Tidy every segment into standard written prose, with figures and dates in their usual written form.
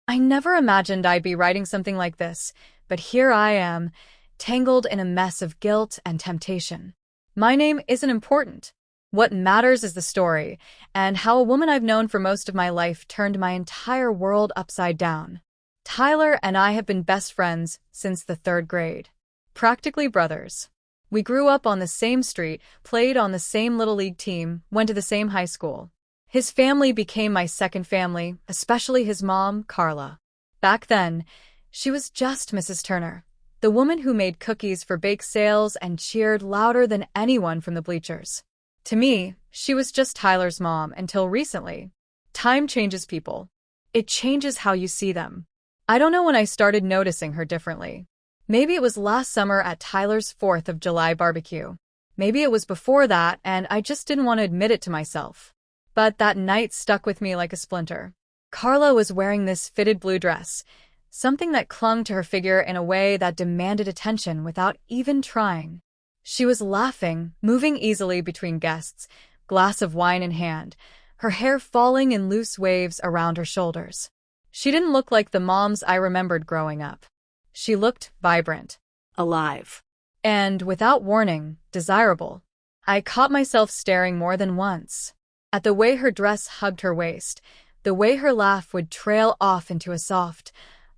I never imagined I'd be writing something like this, but here I am, tangled in a mess of guilt and temptation. My name isn't important. What matters is the story, and how a woman I've known for most of my life turned my entire world upside down. Tyler and I have been best friends since the third grade. Practically brothers. We grew up on the same street, played on the same little league team, went to the same high school. His family became my second family, especially his mom, Carla. Back then, she was just Mrs. Turner, the woman who made cookies for bake sales and cheered louder than anyone from the bleachers. To me, she was just Tyler's mom until recently. Time changes people. It changes how you see them. I don't know when I started noticing her differently. Maybe it was last summer at Tyler's 4th of July barbecue. Maybe it was before that and I just didn't want to admit it to myself. But that night stuck with me like a splinter. Carla was wearing this fitted blue dress, something that clung to her figure in a way that demanded attention without even trying. She was laughing, moving easily between guests, glass of wine in hand, her hair falling in loose waves around her shoulders. She didn't look like the moms I remembered growing up. She looked vibrant, alive, and, without warning, desirable. I caught myself staring more than once at the way her dress hugged her waist, the way her laugh would trail off into a soft,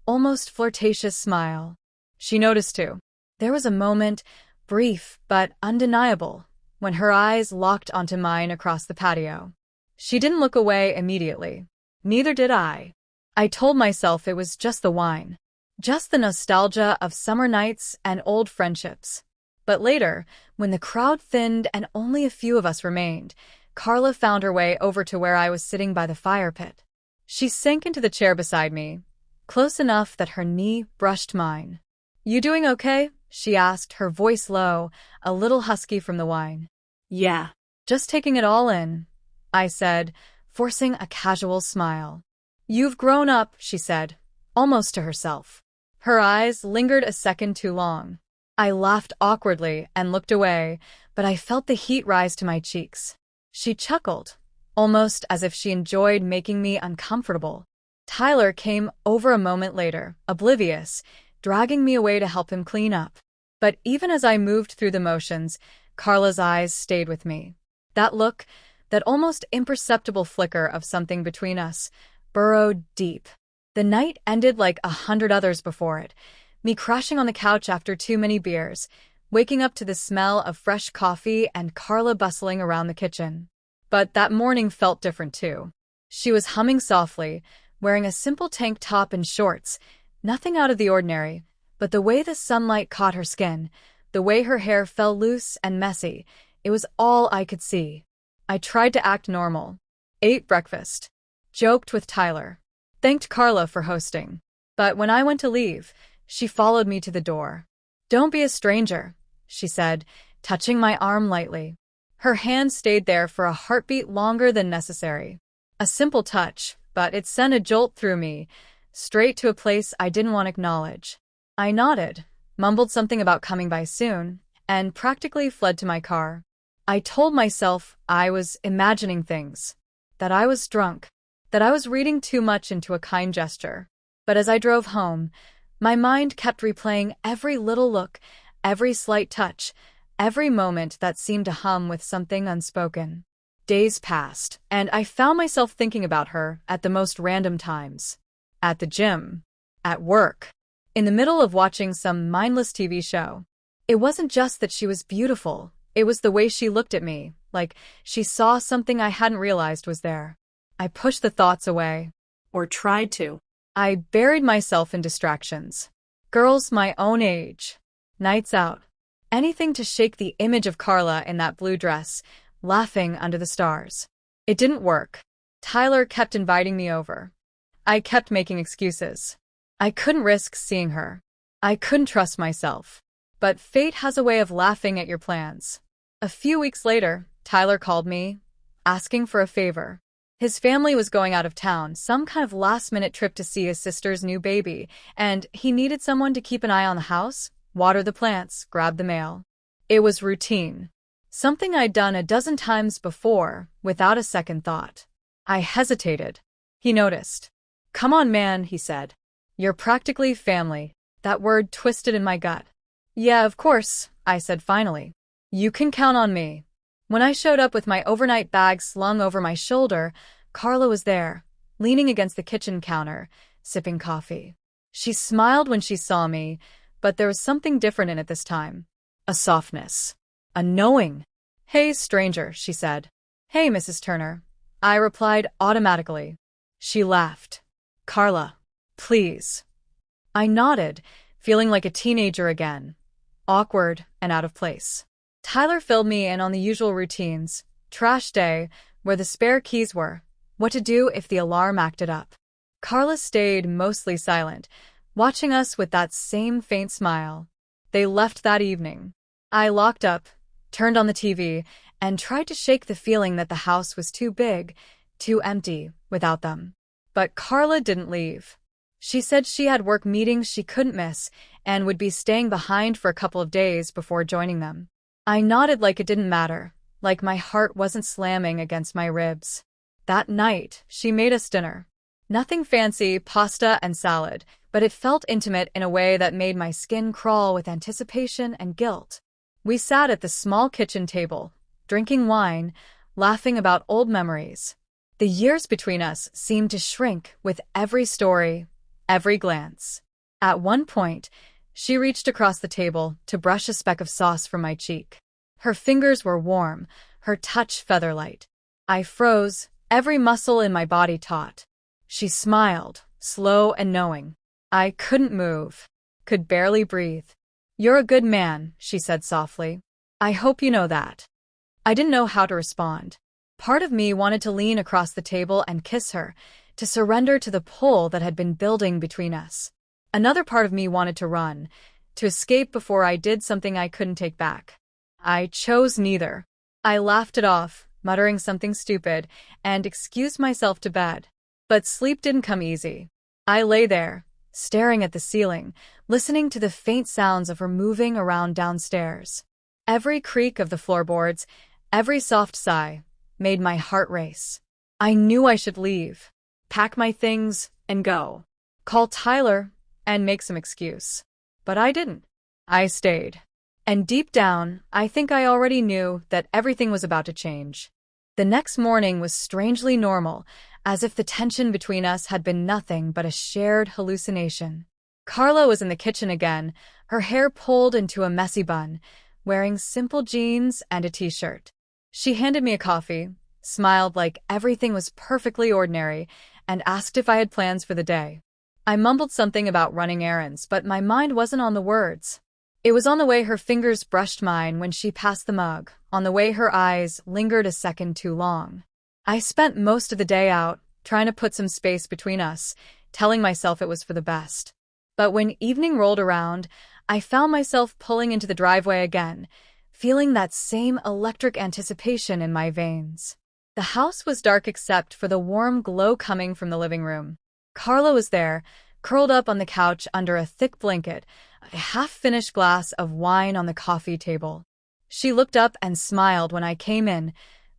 almost flirtatious smile. She noticed too. There was a moment, brief but undeniable, when her eyes locked onto mine across the patio. She didn't look away immediately. Neither did I. I told myself it was just the wine. Just the nostalgia of summer nights and old friendships. But later, when the crowd thinned and only a few of us remained, Carla found her way over to where I was sitting by the fire pit. She sank into the chair beside me, close enough that her knee brushed mine. "You doing okay?" she asked, her voice low, a little husky from the wine. "Yeah. Just taking it all in," I said, forcing a casual smile. "You've grown up," she said, almost to herself. Her eyes lingered a second too long. I laughed awkwardly and looked away, but I felt the heat rise to my cheeks. She chuckled, almost as if she enjoyed making me uncomfortable. Tyler came over a moment later, oblivious, dragging me away to help him clean up. But even as I moved through the motions, Carla's eyes stayed with me. That look, that almost imperceptible flicker of something between us, burrowed deep. The night ended like 100 others before it, me crashing on the couch after too many beers, waking up to the smell of fresh coffee and Carla bustling around the kitchen. But that morning felt different too. She was humming softly, wearing a simple tank top and shorts, nothing out of the ordinary, but the way the sunlight caught her skin, the way her hair fell loose and messy, it was all I could see. I tried to act normal. Ate breakfast. Joked with Tyler. Thanked Carla for hosting. But when I went to leave, she followed me to the door. "Don't be a stranger," she said, touching my arm lightly. Her hand stayed there for a heartbeat longer than necessary. A simple touch, but it sent a jolt through me, straight to a place I didn't want to acknowledge. I nodded, mumbled something about coming by soon, and practically fled to my car. I told myself I was imagining things, that I was drunk, that I was reading too much into a kind gesture. But as I drove home, my mind kept replaying every little look, every slight touch, every moment that seemed to hum with something unspoken. Days passed, and I found myself thinking about her at the most random times. At the gym. At work. In the middle of watching some mindless TV show. It wasn't just that she was beautiful, it was the way she looked at me, like she saw something I hadn't realized was there. I pushed the thoughts away. Or tried to. I buried myself in distractions. Girls my own age. Nights out. Anything to shake the image of Carla in that blue dress, laughing under the stars. It didn't work. Tyler kept inviting me over. I kept making excuses. I couldn't risk seeing her. I couldn't trust myself. But fate has a way of laughing at your plans. A few weeks later, Tyler called me, asking for a favor. His family was going out of town, some kind of last-minute trip to see his sister's new baby, and he needed someone to keep an eye on the house, water the plants, grab the mail. It was routine. Something I'd done a dozen times before, without a second thought. I hesitated. He noticed. "Come on, man," he said. "You're practically family." That word twisted in my gut. "Yeah, of course," I said finally. "You can count on me." When I showed up with my overnight bag slung over my shoulder, Carla was there, leaning against the kitchen counter, sipping coffee. She smiled when she saw me, but there was something different in it this time. A softness. A knowing. "Hey, stranger," she said. "Hey, Mrs. Turner." I replied automatically. She laughed. "Carla, please." I nodded, feeling like a teenager again, awkward and out of place. Tyler filled me in on the usual routines: trash day, where the spare keys were, what to do if the alarm acted up. Carla stayed mostly silent, watching us with that same faint smile. They left that evening. I locked up, turned on the TV, and tried to shake the feeling that the house was too big, too empty, without them. But Carla didn't leave. She said she had work meetings she couldn't miss and would be staying behind for a couple of days before joining them. I nodded like it didn't matter, like my heart wasn't slamming against my ribs. That night, she made us dinner. Nothing fancy, pasta and salad, but it felt intimate in a way that made my skin crawl with anticipation and guilt. We sat at the small kitchen table, drinking wine, laughing about old memories. The years between us seemed to shrink with every story, every glance. At one point, she reached across the table to brush a speck of sauce from my cheek. Her fingers were warm, her touch feather-light. I froze, every muscle in my body taut. She smiled, slow and knowing. I couldn't move, could barely breathe. "You're a good man," she said softly. "I hope you know that." I didn't know how to respond. Part of me wanted to lean across the table and kiss her, to surrender to the pull that had been building between us. Another part of me wanted to run, to escape before I did something I couldn't take back. I chose neither. I laughed it off, muttering something stupid, and excused myself to bed. But sleep didn't come easy. I lay there, staring at the ceiling, listening to the faint sounds of her moving around downstairs. Every creak of the floorboards, every soft sigh, made my heart race. I knew I should leave, pack my things, and go. Call Tyler, and make some excuse. But I didn't. I stayed. And deep down, I think I already knew that everything was about to change. The next morning was strangely normal, as if the tension between us had been nothing but a shared hallucination. Carla was in the kitchen again, her hair pulled into a messy bun, wearing simple jeans and a t-shirt. She handed me a coffee, smiled like everything was perfectly ordinary, and asked if I had plans for the day. I mumbled something about running errands, but my mind wasn't on the words. It was on the way her fingers brushed mine when she passed the mug, on the way her eyes lingered a second too long. I spent most of the day out, trying to put some space between us, telling myself it was for the best. But when evening rolled around, I found myself pulling into the driveway again, feeling that same electric anticipation in my veins. The house was dark except for the warm glow coming from the living room. Carla was there, curled up on the couch under a thick blanket, a half-finished glass of wine on the coffee table. She looked up and smiled when I came in,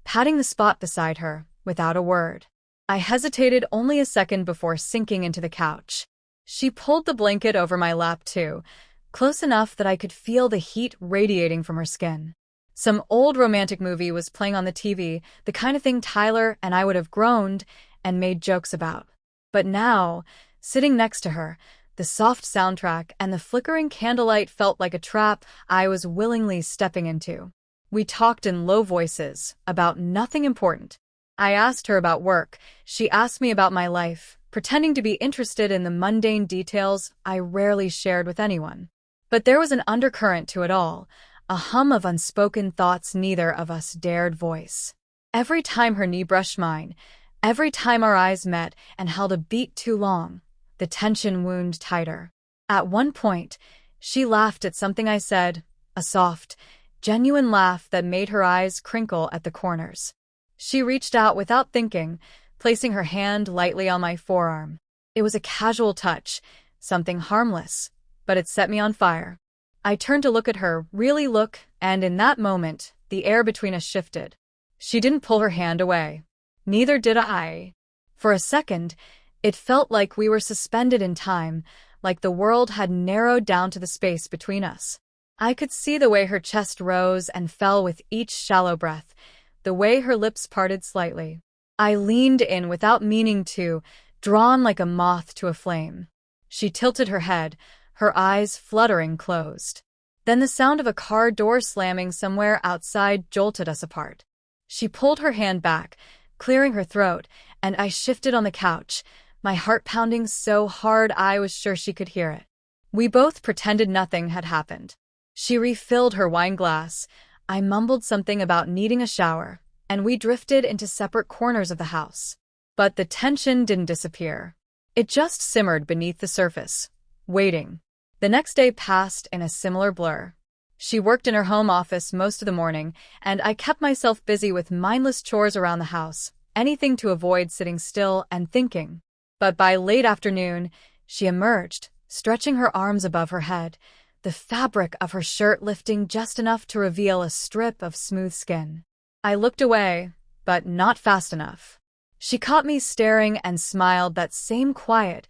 patting the spot beside her, without a word. I hesitated only a second before sinking into the couch. She pulled the blanket over my lap too, close enough that I could feel the heat radiating from her skin. Some old romantic movie was playing on the TV, the kind of thing Tyler and I would have groaned and made jokes about. But now, sitting next to her, the soft soundtrack and the flickering candlelight felt like a trap I was willingly stepping into. We talked in low voices, about nothing important. I asked her about work, she asked me about my life, pretending to be interested in the mundane details I rarely shared with anyone. But there was an undercurrent to it all, a hum of unspoken thoughts neither of us dared voice. Every time her knee brushed mine, every time our eyes met and held a beat too long, the tension wound tighter. At one point, she laughed at something I said, a soft, genuine laugh that made her eyes crinkle at the corners. She reached out without thinking, placing her hand lightly on my forearm. It was a casual touch, something harmless, but it set me on fire. I turned to look at her, really look, and in that moment, the air between us shifted. She didn't pull her hand away. Neither did I. For a second, It felt like we were suspended in time, like the world had narrowed down to the space between us. I could see the way her chest rose and fell with each shallow breath, the way her lips parted slightly. I leaned in without meaning to, drawn like a moth to a flame. She tilted her head, her eyes fluttering closed. Then the sound of a car door slamming somewhere outside jolted us apart. She pulled her hand back, clearing her throat, and I shifted on the couch, my heart pounding so hard I was sure she could hear it. We both pretended nothing had happened. She refilled her wine glass. I mumbled something about needing a shower, and we drifted into separate corners of the house. But the tension didn't disappear. It just simmered beneath the surface, waiting. The next day passed in a similar blur. She worked in her home office most of the morning, and I kept myself busy with mindless chores around the house, anything to avoid sitting still and thinking. But by late afternoon, she emerged, stretching her arms above her head, the fabric of her shirt lifting just enough to reveal a strip of smooth skin. I looked away, but not fast enough. She caught me staring and smiled, that same quiet,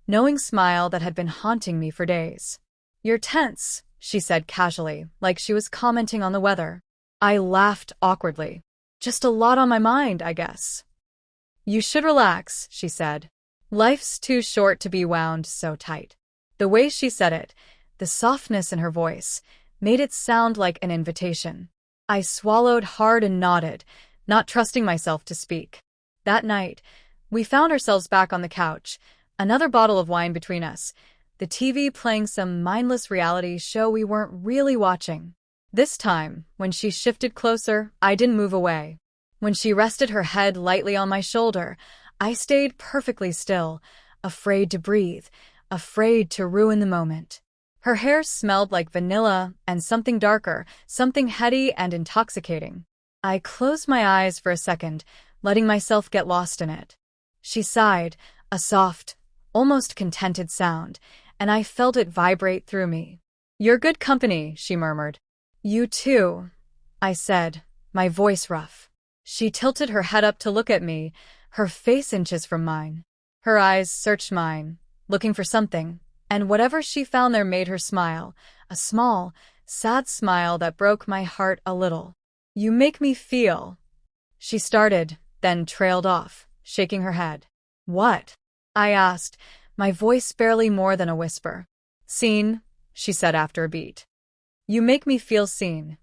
knowing smile that had been haunting me for days. "You're tense," she said casually, like she was commenting on the weather. I laughed awkwardly. "Just a lot on my mind, I guess." "You should relax," she said. "Life's too short to be wound so tight." The way she said it, the softness in her voice, made it sound like an invitation. I swallowed hard and nodded, not trusting myself to speak. That night, we found ourselves back on the couch, another bottle of wine between us, the TV playing some mindless reality show we weren't really watching. This time, when she shifted closer, I didn't move away. When she rested her head lightly on my shoulder, I stayed perfectly still, afraid to breathe, afraid to ruin the moment. Her hair smelled like vanilla and something darker, something heady and intoxicating. I closed my eyes for a second, letting myself get lost in it. She sighed, a soft, almost contented sound, and I felt it vibrate through me. "You're good company," she murmured. "You too," I said, my voice rough. She tilted her head up to look at me, her face inches from mine. Her eyes searched mine, looking for something, and whatever she found there made her smile, a small, sad smile that broke my heart a little. "You make me feel—" She started, then trailed off, shaking her head. "What?" I asked, my voice barely more than a whisper. "Seen," she said after a beat. "You make me feel seen."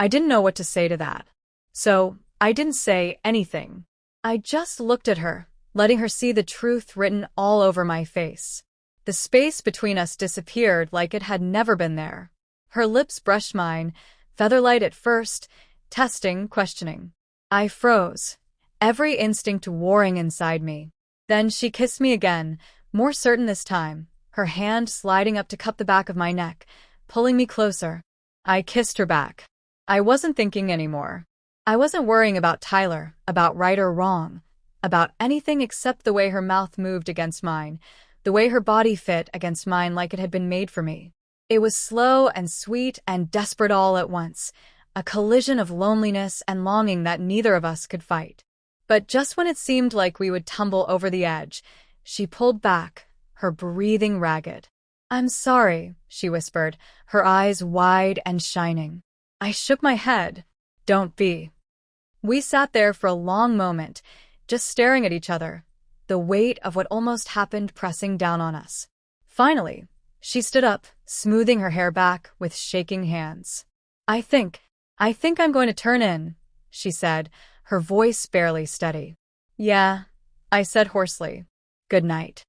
I didn't know what to say to that. So, I didn't say anything. I just looked at her, letting her see the truth written all over my face. The space between us disappeared like it had never been there. Her lips brushed mine, featherlight at first, testing, questioning. I froze, every instinct warring inside me. Then she kissed me again, more certain this time, her hand sliding up to cup the back of my neck, pulling me closer. I kissed her back. I wasn't thinking anymore. I wasn't worrying about Tyler, about right or wrong, about anything except the way her mouth moved against mine, the way her body fit against mine like it had been made for me. It was slow and sweet and desperate all at once, a collision of loneliness and longing that neither of us could fight. But just when it seemed like we would tumble over the edge, she pulled back, her breathing ragged. "I'm sorry," she whispered, her eyes wide and shining. I shook my head. "Don't be." We sat there for a long moment, just staring at each other, the weight of what almost happened pressing down on us. Finally, she stood up, smoothing her hair back with shaking hands. I think I'm going to turn in," she said, her voice barely steady. "Yeah," I said hoarsely. "Good night."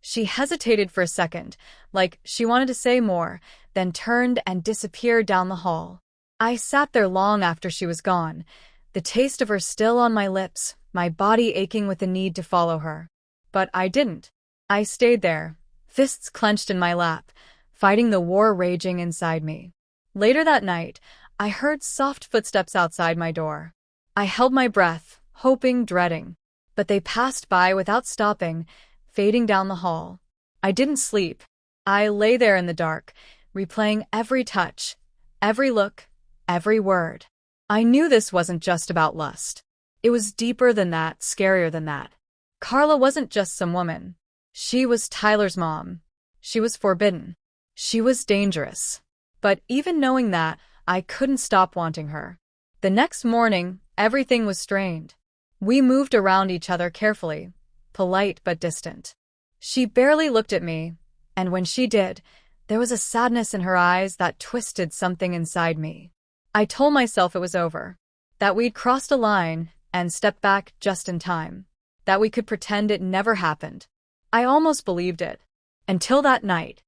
She hesitated for a second, like she wanted to say more, then turned and disappeared down the hall. I sat there long after she was gone, the taste of her still on my lips, my body aching with the need to follow her. But I didn't. I stayed there, fists clenched in my lap, fighting the war raging inside me. Later that night, I heard soft footsteps outside my door. I held my breath, hoping, dreading. But they passed by without stopping, fading down the hall. I didn't sleep. I lay there in the dark, replaying every touch, every look, every word. I knew this wasn't just about lust. It was deeper than that, scarier than that. Carla wasn't just some woman. She was Tyler's mom. She was forbidden. She was dangerous. But even knowing that, I couldn't stop wanting her. The next morning, everything was strained. We moved around each other carefully, polite but distant. She barely looked at me, and when she did, there was a sadness in her eyes that twisted something inside me. I told myself it was over, that we'd crossed a line and stepped back just in time, that we could pretend it never happened. I almost believed it. Until that night.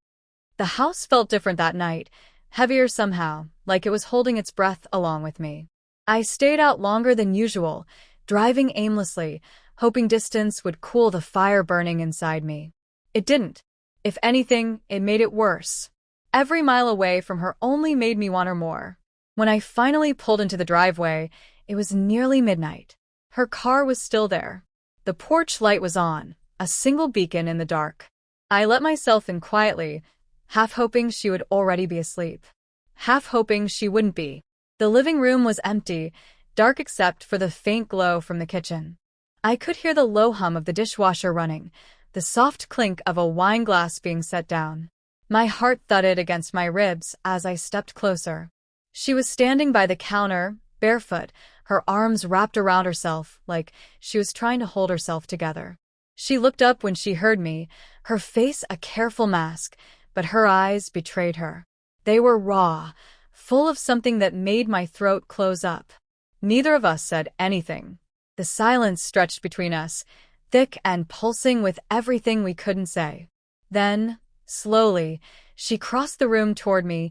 The house felt different that night, heavier somehow, like it was holding its breath along with me. I stayed out longer than usual, driving aimlessly, hoping distance would cool the fire burning inside me. It didn't. If anything, it made it worse. Every mile away from her only made me want her more. When I finally pulled into the driveway, it was nearly midnight. Her car was still there. The porch light was on, a single beacon in the dark. I let myself in quietly, half hoping she would already be asleep. Half hoping she wouldn't be. The living room was empty, dark except for the faint glow from the kitchen. I could hear the low hum of the dishwasher running, the soft clink of a wine glass being set down. My heart thudded against my ribs as I stepped closer. She was standing by the counter, barefoot, her arms wrapped around herself like she was trying to hold herself together. She looked up when she heard me, her face a careful mask, but her eyes betrayed her. They were raw, full of something that made my throat close up. Neither of us said anything. The silence stretched between us, thick and pulsing with everything we couldn't say. Then, slowly, she crossed the room toward me,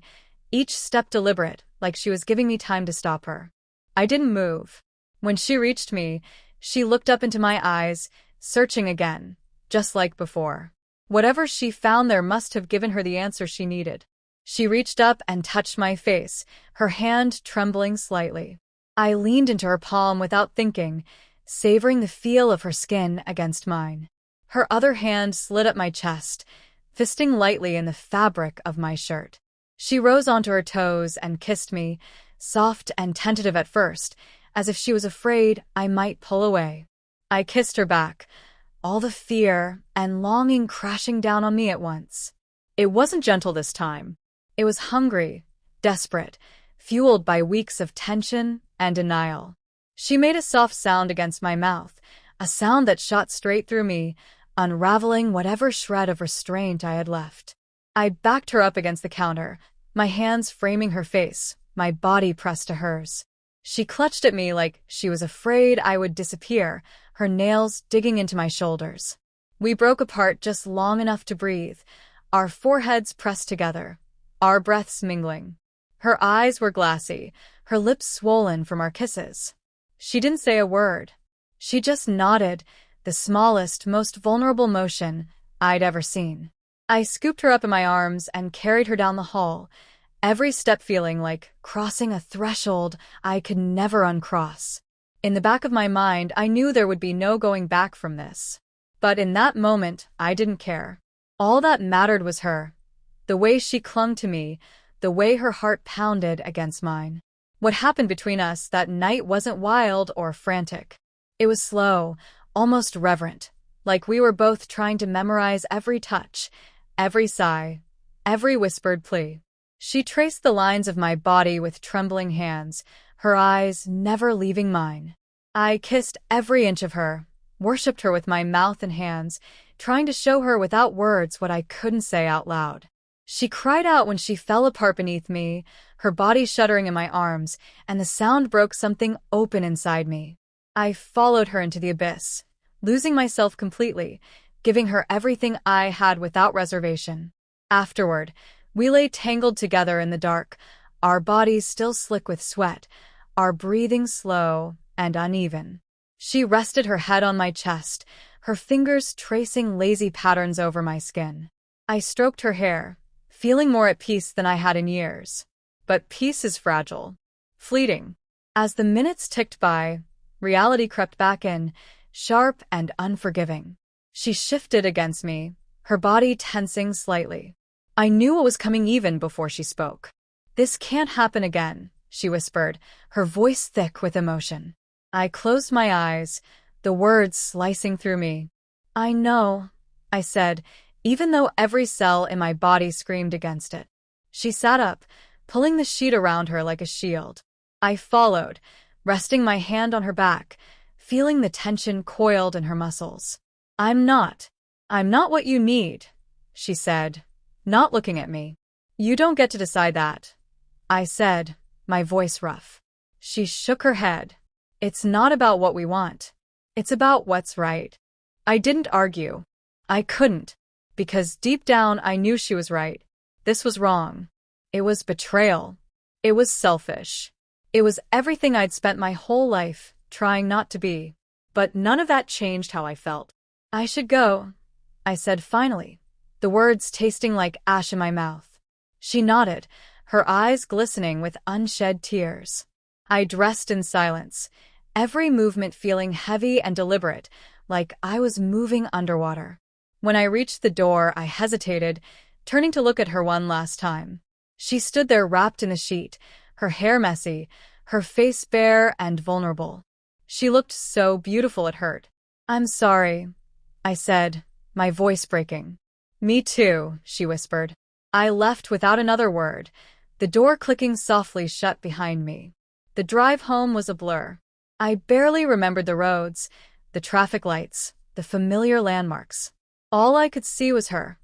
each step deliberate, like she was giving me time to stop her. I didn't move. When she reached me, she looked up into my eyes, searching again, just like before. Whatever she found there must have given her the answer she needed. She reached up and touched my face, her hand trembling slightly. I leaned into her palm without thinking, savoring the feel of her skin against mine. Her other hand slid up my chest, fisting lightly in the fabric of my shirt. She rose onto her toes and kissed me, soft and tentative at first, as if she was afraid I might pull away. I kissed her back, all the fear and longing crashing down on me at once. It wasn't gentle this time. It was hungry, desperate, fueled by weeks of tension and denial. She made a soft sound against my mouth, a sound that shot straight through me, unraveling whatever shred of restraint I had left. I backed her up against the counter, my hands framing her face, my body pressed to hers. She clutched at me like she was afraid I would disappear, her nails digging into my shoulders. We broke apart just long enough to breathe, our foreheads pressed together, our breaths mingling. Her eyes were glassy, her lips swollen from our kisses. She didn't say a word. She just nodded, the smallest, most vulnerable motion I'd ever seen. I scooped her up in my arms and carried her down the hall, every step feeling like crossing a threshold I could never uncross. In the back of my mind, I knew there would be no going back from this. But in that moment, I didn't care. All that mattered was her. The way she clung to me, the way her heart pounded against mine. What happened between us that night wasn't wild or frantic. It was slow, almost reverent, like we were both trying to memorize every touch, every sigh, every whispered plea. She traced the lines of my body with trembling hands, her eyes never leaving mine. I kissed every inch of her, worshipped her with my mouth and hands, trying to show her without words what I couldn't say out loud. She cried out when she fell apart beneath me, her body shuddering in my arms, and the sound broke something open inside me. I followed her into the abyss, losing myself completely, giving her everything I had without reservation. Afterward, we lay tangled together in the dark, our bodies still slick with sweat, our breathing slow and uneven. She rested her head on my chest, her fingers tracing lazy patterns over my skin. I stroked her hair, feeling more at peace than I had in years. But peace is fragile, fleeting. As the minutes ticked by, reality crept back in, sharp and unforgiving. She shifted against me, her body tensing slightly. I knew what was coming even before she spoke. "This can't happen again," she whispered, her voice thick with emotion. I closed my eyes, the words slicing through me. I know, I said, even though every cell in my body screamed against it. She sat up, pulling the sheet around her like a shield. I followed, resting my hand on her back, feeling the tension coiled in her muscles. I'm not what you need, she said, not looking at me. You don't get to decide that, I said, my voice rough. She shook her head. It's not about what we want. It's about what's right. I didn't argue. I couldn't, because deep down I knew she was right. This was wrong. It was betrayal. It was selfish. It was everything I'd spent my whole life trying not to be. But none of that changed how I felt. I should go, I said finally, the words tasting like ash in my mouth. She nodded, her eyes glistening with unshed tears. I dressed in silence, every movement feeling heavy and deliberate, like I was moving underwater. When I reached the door, I hesitated, turning to look at her one last time. She stood there wrapped in a sheet, her hair messy, her face bare and vulnerable. She looked so beautiful it hurt. I'm sorry, I said, my voice breaking. Me too, she whispered. I left without another word, the door clicking softly shut behind me. The drive home was a blur. I barely remembered the roads, the traffic lights, the familiar landmarks. All I could see was her.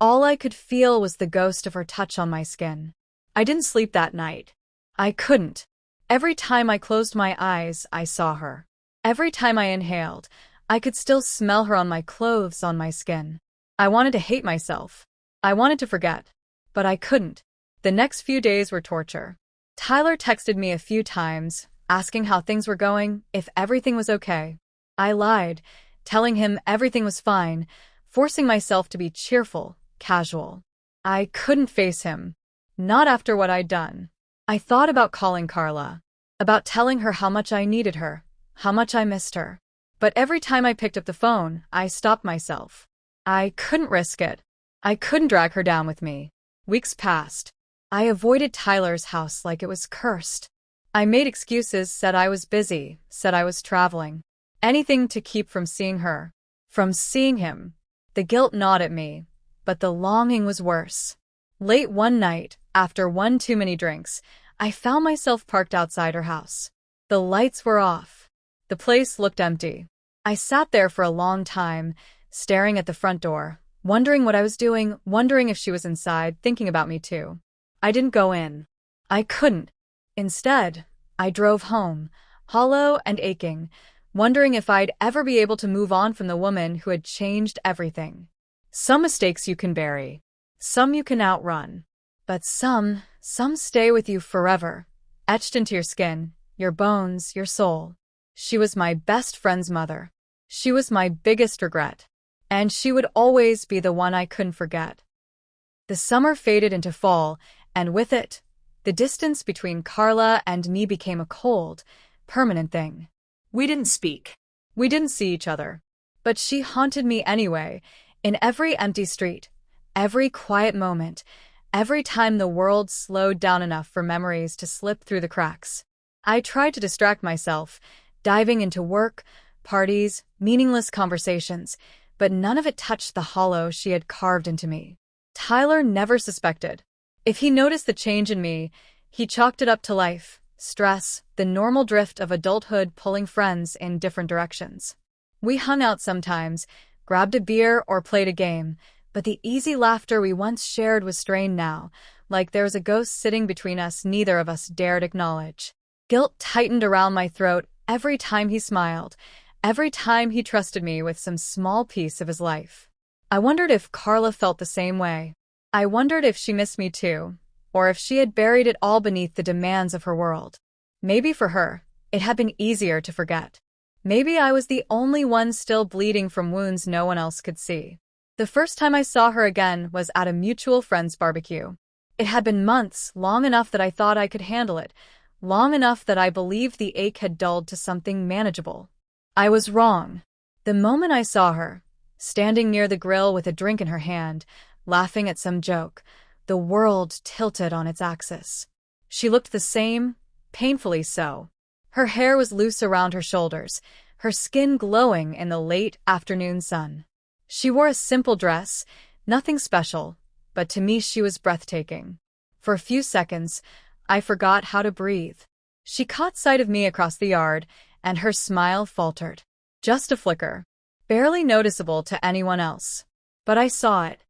All I could feel was the ghost of her touch on my skin. I didn't sleep that night. I couldn't. Every time I closed my eyes, I saw her. Every time I inhaled, I could still smell her on my clothes, on my skin. I wanted to hate myself. I wanted to forget. But I couldn't. The next few days were torture. Tyler texted me a few times, asking how things were going, if everything was okay. I lied, telling him everything was fine, forcing myself to be cheerful, casual. I couldn't face him. Not after what I'd done. I thought about calling Carla, about telling her how much I needed her, how much I missed her. But every time I picked up the phone, I stopped myself. I couldn't risk it. I couldn't drag her down with me. Weeks passed. I avoided Tyler's house like it was cursed. I made excuses, said I was busy, said I was traveling. Anything to keep from seeing her, from seeing him. The guilt gnawed at me, but the longing was worse. Late one night, after one too many drinks, I found myself parked outside her house. The lights were off. The place looked empty. I sat there for a long time, staring at the front door, wondering what I was doing, wondering if she was inside, thinking about me too. I didn't go in. I couldn't. Instead, I drove home, hollow and aching, wondering if I'd ever be able to move on from the woman who had changed everything. Some mistakes you can bury. Some you can outrun. But some stay with you forever, etched into your skin, your bones, your soul. She was my best friend's mother. She was my biggest regret. And she would always be the one I couldn't forget. The summer faded into fall, and with it, the distance between Carla and me became a cold, permanent thing. We didn't speak. We didn't see each other. But she haunted me anyway, in every empty street, every quiet moment, every time the world slowed down enough for memories to slip through the cracks. I tried to distract myself, diving into work, parties, meaningless conversations, but none of it touched the hollow she had carved into me. Tyler never suspected. If he noticed the change in me, he chalked it up to life, stress, the normal drift of adulthood pulling friends in different directions. We hung out sometimes, grabbed a beer or played a game, but the easy laughter we once shared was strained now, like there was a ghost sitting between us neither of us dared acknowledge. Guilt tightened around my throat every time he smiled, every time he trusted me with some small piece of his life. I wondered if Carla felt the same way. I wondered if she missed me too, or if she had buried it all beneath the demands of her world. Maybe for her, it had been easier to forget. Maybe I was the only one still bleeding from wounds no one else could see. The first time I saw her again was at a mutual friend's barbecue. It had been months, long enough that I thought I could handle it, long enough that I believed the ache had dulled to something manageable. I was wrong. The moment I saw her, standing near the grill with a drink in her hand, laughing at some joke, the world tilted on its axis. She looked the same, painfully so. Her hair was loose around her shoulders, her skin glowing in the late afternoon sun. She wore a simple dress, nothing special, but to me she was breathtaking. For a few seconds, I forgot how to breathe. She caught sight of me across the yard, and her smile faltered. Just a flicker, barely noticeable to anyone else. But I saw it.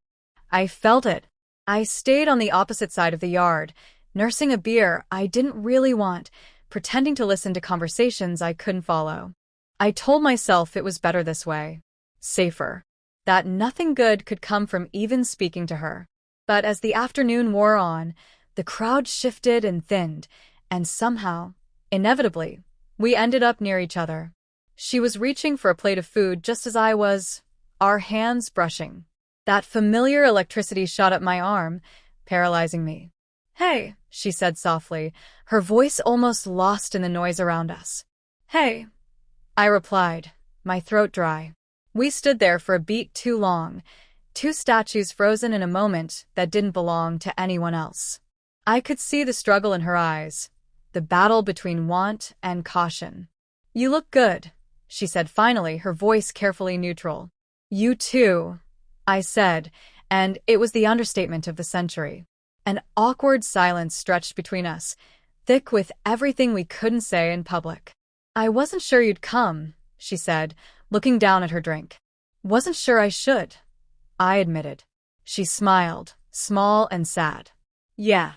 I felt it. I stayed on the opposite side of the yard, nursing a beer I didn't really want, pretending to listen to conversations I couldn't follow. I told myself it was better this way. Safer. That nothing good could come from even speaking to her. But as the afternoon wore on, the crowd shifted and thinned, and somehow, inevitably, we ended up near each other. She was reaching for a plate of food just as I was, our hands brushing. That familiar electricity shot up my arm, paralyzing me. "Hey," she said softly, her voice almost lost in the noise around us. "Hey," I replied, my throat dry. We stood there for a beat too long, two statues frozen in a moment that didn't belong to anyone else. I could see the struggle in her eyes, the battle between want and caution. "You look good," she said finally, her voice carefully neutral. "You too," I said, and it was the understatement of the century. An awkward silence stretched between us, thick with everything we couldn't say in public. "I wasn't sure you'd come," she said, looking down at her drink. "Wasn't sure I should," I admitted. She smiled, small and sad. "Yeah."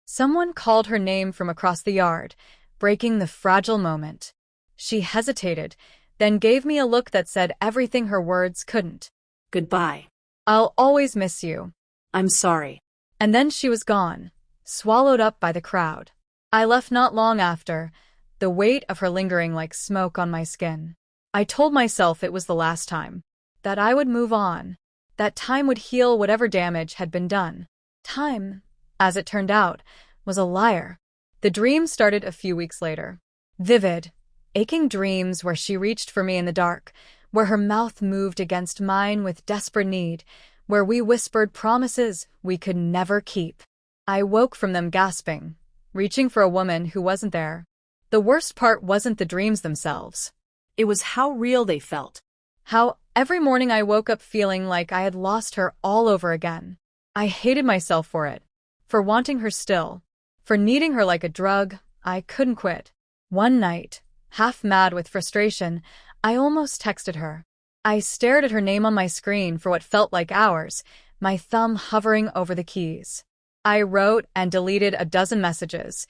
Someone called her name from across the yard, breaking the fragile moment. She hesitated, then gave me a look that said everything her words couldn't. "Goodbye. "I'll always miss you." I'm sorry." And then she was gone, swallowed up by the crowd. I left not long after, the weight of her lingering like smoke on my skin. I told myself it was the last time, that I would move on, that time would heal whatever damage had been done. Time, as it turned out, was a liar. The dream started a few weeks later. Vivid, aching dreams where she reached for me in the dark, where her mouth moved against mine with desperate need, where we whispered promises we could never keep. I woke from them gasping, reaching for a woman who wasn't there. The worst part wasn't the dreams themselves. It was how real they felt. How every morning I woke up feeling like I had lost her all over again. I hated myself for it, for wanting her still, for needing her like a drug I couldn't quit. One night, half mad with frustration, I almost texted her. I stared at her name on my screen for what felt like hours, my thumb hovering over the keys. I wrote and deleted a dozen messages,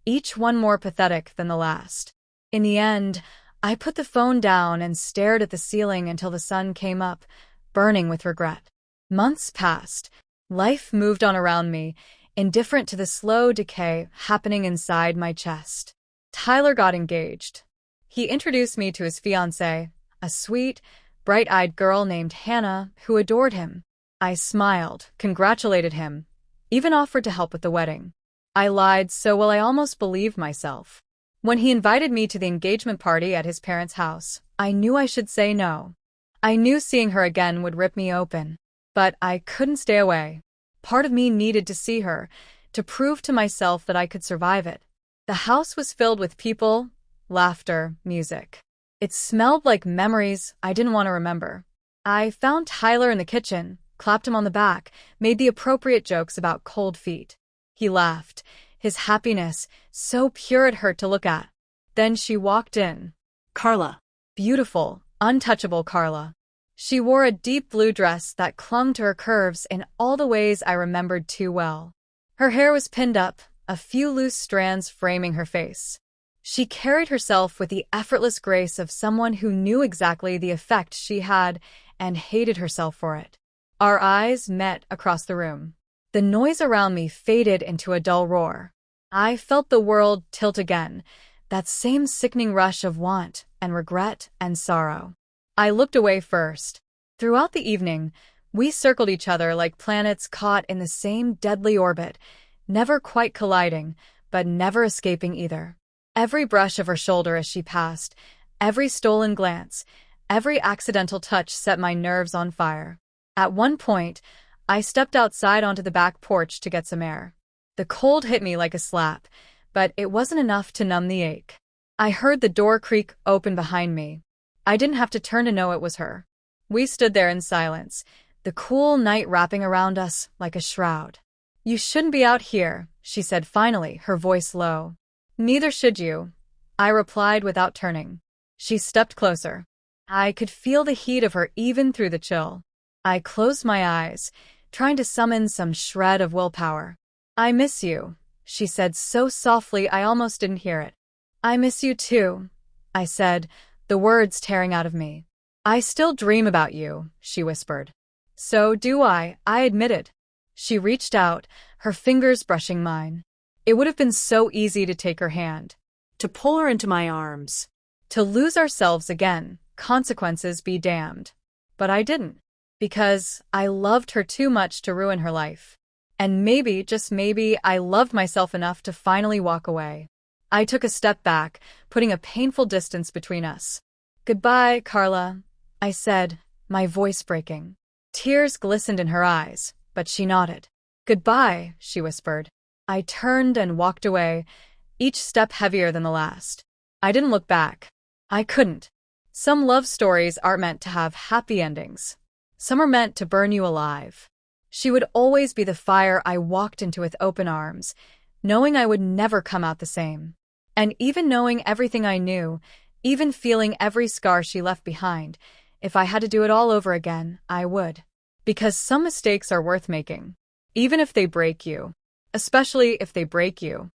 each one more pathetic than the last. In the end, I put the phone down and stared at the ceiling until the sun came up, burning with regret. Months passed. Life moved on around me, indifferent to the slow decay happening inside my chest. Tyler got engaged. He introduced me to his fiancée, a sweet, bright-eyed girl named Hannah who adored him. I smiled, congratulated him, even offered to help with the wedding. I lied so well I almost believed myself. When he invited me to the engagement party at his parents' house, I knew I should say no. I knew seeing her again would rip me open. But I couldn't stay away. Part of me needed to see her, to prove to myself that I could survive it. The house was filled with people, laughter, music. It smelled like memories I didn't want to remember. I found Tyler in the kitchen, clapped him on the back, made the appropriate jokes about cold feet. He laughed, his happiness so pure it hurt to look at. Then she walked in. "Carla." Beautiful, untouchable Carla. She wore a deep blue dress that clung to her curves in all the ways I remembered too well. Her hair was pinned up, a few loose strands framing her face. She carried herself with the effortless grace of someone who knew exactly the effect she had and hated herself for it. Our eyes met across the room. The noise around me faded into a dull roar. I felt the world tilt again, that same sickening rush of want and regret and sorrow. I looked away first. Throughout the evening, we circled each other like planets caught in the same deadly orbit, never quite colliding, but never escaping either. Every brush of her shoulder as she passed, every stolen glance, every accidental touch set my nerves on fire. At one point, I stepped outside onto the back porch to get some air. The cold hit me like a slap, but it wasn't enough to numb the ache. I heard the door creak open behind me. I didn't have to turn to know it was her. We stood there in silence, the cool night wrapping around us like a shroud. You shouldn't be out here, she said finally, her voice low. Neither should you, I replied without turning. She stepped closer. I could feel the heat of her even through the chill. I closed my eyes, trying to summon some shred of willpower. I miss you, she said so softly I almost didn't hear it. I miss you too, I said, the words tearing out of me. I still dream about you, she whispered. So do I admitted. She reached out, her fingers brushing mine. It would have been so easy to take her hand, To pull her into my arms. to lose ourselves again, consequences be damned. But I didn't, because I loved her too much to ruin her life. And maybe, just maybe, I loved myself enough to finally walk away. I took a step back, putting a painful distance between us. Goodbye, Carla, I said, my voice breaking. Tears glistened in her eyes, but she nodded. Goodbye, she whispered. I turned and walked away, each step heavier than the last. I didn't look back. I couldn't. Some love stories aren't meant to have happy endings. Some are meant to burn you alive. She would always be the fire I walked into with open arms, knowing I would never come out the same. And even knowing everything I knew, even feeling every scar she left behind, if I had to do it all over again, I would. Because some mistakes are worth making, even if they break you. Especially if they break you.